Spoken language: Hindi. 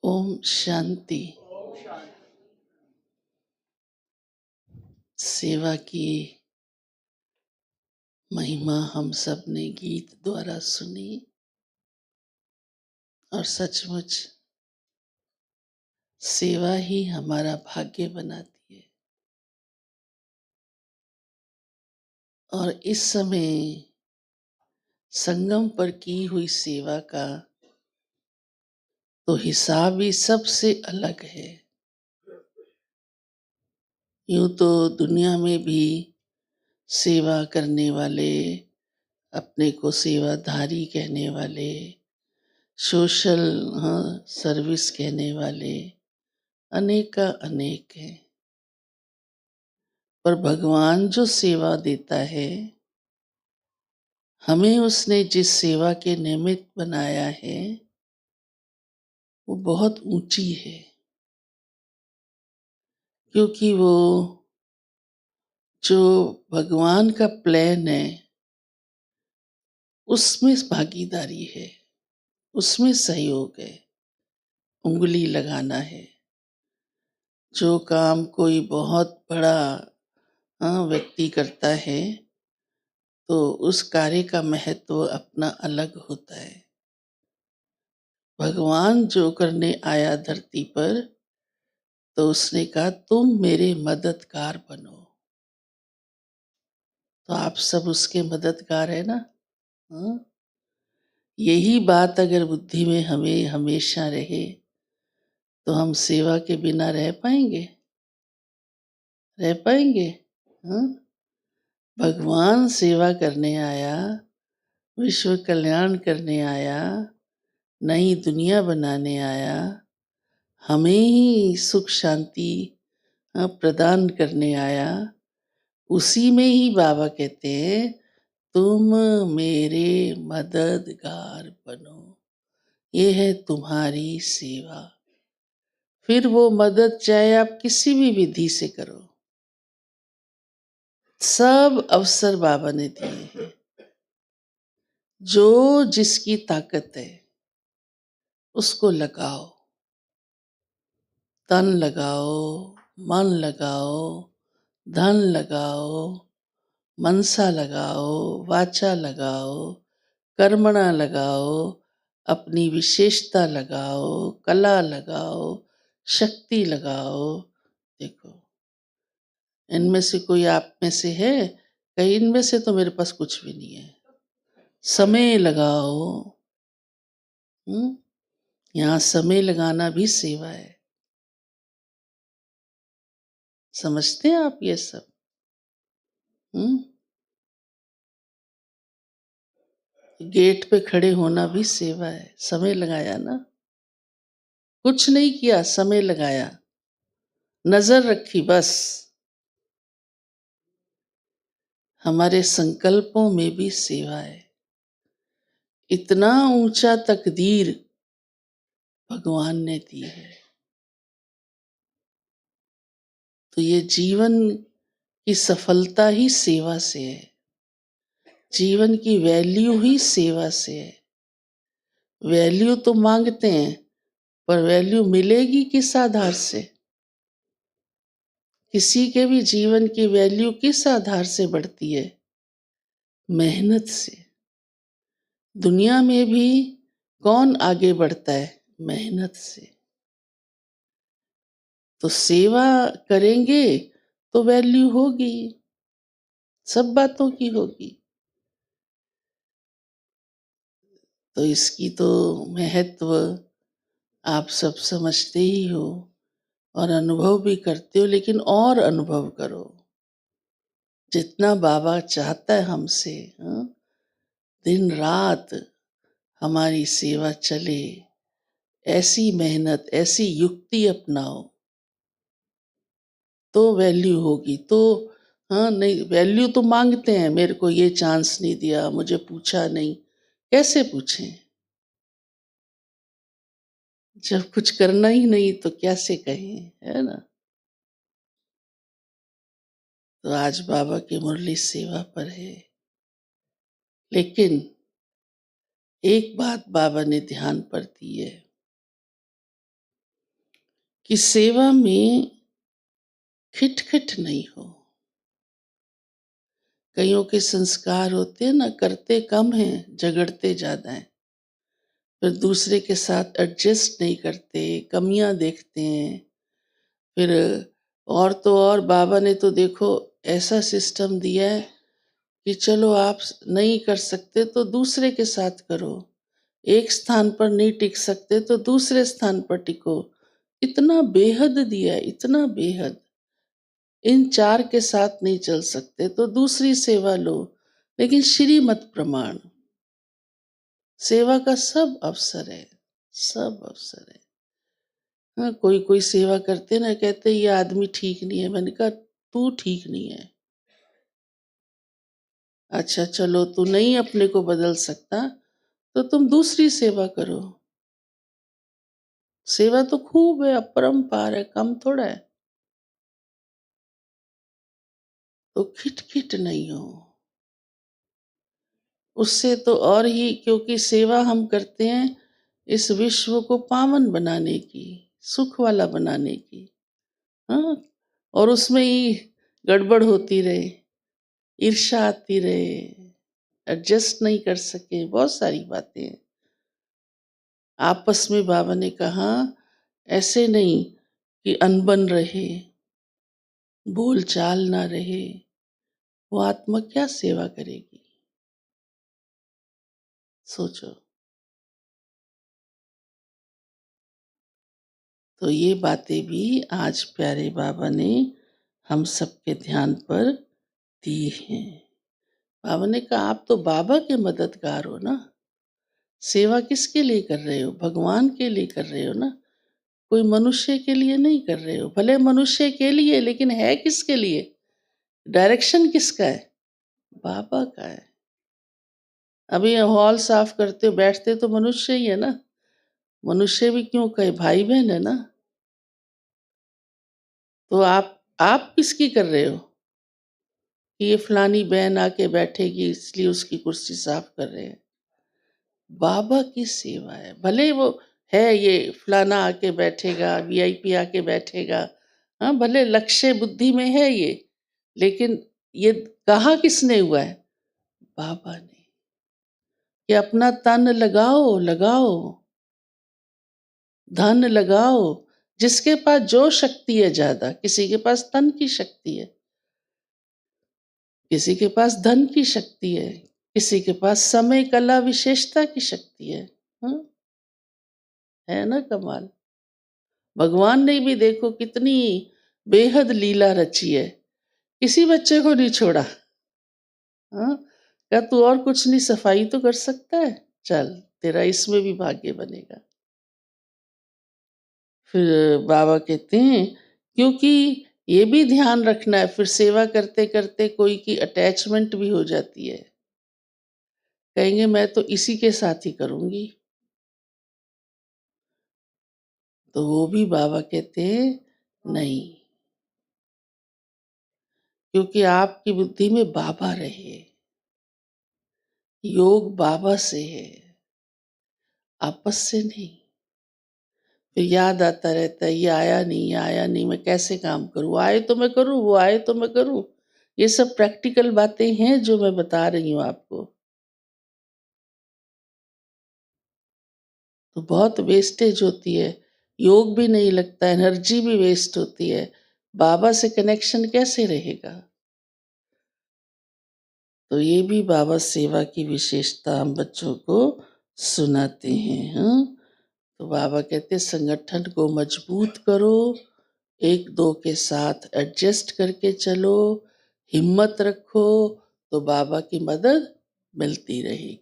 ओम शांति। सेवा की महिमा हम सब ने गीत द्वारा सुनी और सचमुच सेवा ही हमारा भाग्य बनाती है। और इस समय संगम पर की हुई सेवा का तो हिसाब ही सबसे अलग है। यूं तो दुनिया में भी सेवा करने वाले, अपने को सेवाधारी कहने वाले, सोशल सर्विस कहने वाले अनेका अनेक हैं। पर भगवान जो सेवा देता है, हमें उसने जिस सेवा के निमित्त बनाया है, वो बहुत ऊंची है। क्योंकि वो जो भगवान का प्लान है, उसमें भागीदारी है, उसमें सहयोग है, उंगली लगाना है। जो काम कोई बहुत बड़ा व्यक्ति करता है, तो उस कार्य का महत्व अपना अलग होता है। भगवान जो करने आया धरती पर, तो उसने कहा तुम मेरे मददगार बनो। तो आप सब उसके मददगार है ना। हाँ? यही बात अगर बुद्धि में हमें हमेशा रहे, तो हम सेवा के बिना रह पाएंगे? रह पाएंगे? हाँ? भगवान सेवा करने आया, विश्व कल्याण करने आया, नई दुनिया बनाने आया, हमें ही सुख शांति प्रदान करने आया। उसी में ही बाबा कहते हैं तुम मेरे मददगार बनो। ये है तुम्हारी सेवा। फिर वो मदद चाहे आप किसी भी विधि से करो, सब अवसर बाबा ने दिए हैं। जो जिसकी ताकत है उसको लगाओ। तन लगाओ, मन लगाओ, धन लगाओ, मनसा लगाओ, वाचा लगाओ, कर्मणा लगाओ, अपनी विशेषता लगाओ, कला लगाओ, शक्ति लगाओ। देखो, इनमें से कोई आप में से है? कहीं इनमें से तो मेरे पास कुछ भी नहीं है। समय लगाओ। यहाँ समय लगाना भी सेवा है। समझते हैं आप ये सब? गेट पे खड़े होना भी सेवा है। समय लगाया ना, कुछ नहीं किया, समय लगाया, नजर रखी बस। हमारे संकल्पों में भी सेवा है। इतना ऊंचा तकदीर भगवान ने दी है, तो ये जीवन की सफलता ही सेवा से है। जीवन की वैल्यू ही सेवा से है। वैल्यू तो मांगते हैं, पर वैल्यू मिलेगी किस आधार से? किसी के भी जीवन की वैल्यू किस आधार से बढ़ती है? मेहनत से। दुनिया में भी कौन आगे बढ़ता है? मेहनत से। तो सेवा करेंगे तो वैल्यू होगी, सब बातों की होगी। तो इसकी तो महत्व आप सब समझते ही हो और अनुभव भी करते हो, लेकिन और अनुभव करो। जितना बाबा चाहता है हमसे, दिन रात हमारी सेवा चले, ऐसी मेहनत, ऐसी युक्ति अपनाओ, तो वैल्यू होगी। तो नहीं, वैल्यू तो मांगते हैं, मेरे को ये चांस नहीं दिया, मुझे पूछा नहीं। कैसे पूछें? जब कुछ करना ही नहीं तो कैसे कहें, है ना। तो आज बाबा की मुरली सेवा पर है, लेकिन एक बात बाबा ने ध्यान पर दी है। कि सेवा में खिटखिट नहीं हो। कईयों के संस्कार होते हैं ना, करते कम हैं, झगड़ते ज़्यादा हैं। फिर दूसरे के साथ एडजस्ट नहीं करते, कमियां देखते हैं। फिर और तो और बाबा ने तो देखो ऐसा सिस्टम दिया है कि चलो आप नहीं कर सकते तो दूसरे के साथ करो, एक स्थान पर नहीं टिक सकते तो दूसरे स्थान पर टिको। इतना बेहद दिया है, इतना बेहद। इन चार के साथ नहीं चल सकते तो दूसरी सेवा लो, लेकिन श्रीमत प्रमाण सेवा का सब अवसर है, सब अवसर है। हाँ, कोई कोई सेवा करते ना, कहते ये आदमी ठीक नहीं है। मैंने कहा तू ठीक नहीं है। अच्छा चलो, तू नहीं अपने को बदल सकता तो तुम दूसरी सेवा करो। सेवा तो खूब है, अपरंपार है, कम थोड़ा है। तो खिटखिट नहीं हो। उससे तो और ही, क्योंकि सेवा हम करते हैं इस विश्व को पावन बनाने की, सुख वाला बनाने की। हाँ, और उसमें ही गड़बड़ होती रहे, ईर्ष्या आती रहे, एडजस्ट नहीं कर सके, बहुत सारी बातें हैं। आपस में बाबा ने कहा ऐसे नहीं कि अनबन रहे, बोल चाल ना रहे, वो आत्मा क्या सेवा करेगी? सोचो। तो ये बातें भी आज प्यारे बाबा ने हम सबके ध्यान पर दी हैं। बाबा ने कहा आप तो बाबा के मददगार हो ना, सेवा किसके लिए कर रहे हो? भगवान के लिए कर रहे हो ना, कोई मनुष्य के लिए नहीं कर रहे हो। भले मनुष्य के लिए, लेकिन है किसके लिए? डायरेक्शन किसका है? बाबा का है। अभी हॉल साफ करते हो, बैठते तो मनुष्य ही है ना। मनुष्य भी क्यों कहे, भाई बहन है ना। तो आप किसकी कर रहे हो कि ये फलानी बहन आके बैठेगी इसलिए उसकी कुर्सी साफ कर रहे हैं? बाबा की सेवा है। भले वो है ये फलाना आके बैठेगा, वीआईपी आके बैठेगा, हाँ भले लक्ष्य बुद्धि में है ये, लेकिन ये कहा किसने हुआ है? बाबा ने। कि अपना तन लगाओ, लगाओ, धन लगाओ। जिसके पास जो शक्ति है ज्यादा, किसी के पास तन की शक्ति है, किसी के पास धन की शक्ति है, किसी के पास समय कला विशेषता की शक्ति है। हाँ, है ना कमाल। भगवान ने भी देखो कितनी बेहद लीला रची है, किसी बच्चे को नहीं छोड़ा। हाँ, क्या तू और कुछ नहीं, सफाई तो कर सकता है, चल तेरा इसमें भी भाग्य बनेगा। फिर बाबा कहते हैं क्योंकि ये भी ध्यान रखना है, फिर सेवा करते करते कोई की अटैचमेंट भी हो जाती है, कहेंगे मैं तो इसी के साथ ही करूंगी। तो वो भी बाबा कहते हैं नहीं, क्योंकि आपकी बुद्धि में बाबा रहे, योग बाबा से है, आपस से नहीं। फिर याद आता रहता है ये आया नहीं, ये आया नहीं, मैं कैसे काम करूं, आए तो मैं करूं, वो आए तो मैं करूं। ये सब प्रैक्टिकल बातें हैं जो मैं बता रही हूं आपको। तो बहुत वेस्टेज होती है, योग भी नहीं लगता, एनर्जी भी वेस्ट होती है। बाबा से कनेक्शन कैसे रहेगा? तो ये भी बाबा सेवा की विशेषता हम बच्चों को सुनाते हैं। हाँ, तो बाबा कहते संगठन को मजबूत करो, एक दो के साथ एडजस्ट करके चलो, हिम्मत रखो, तो बाबा की मदद मिलती रहेगी।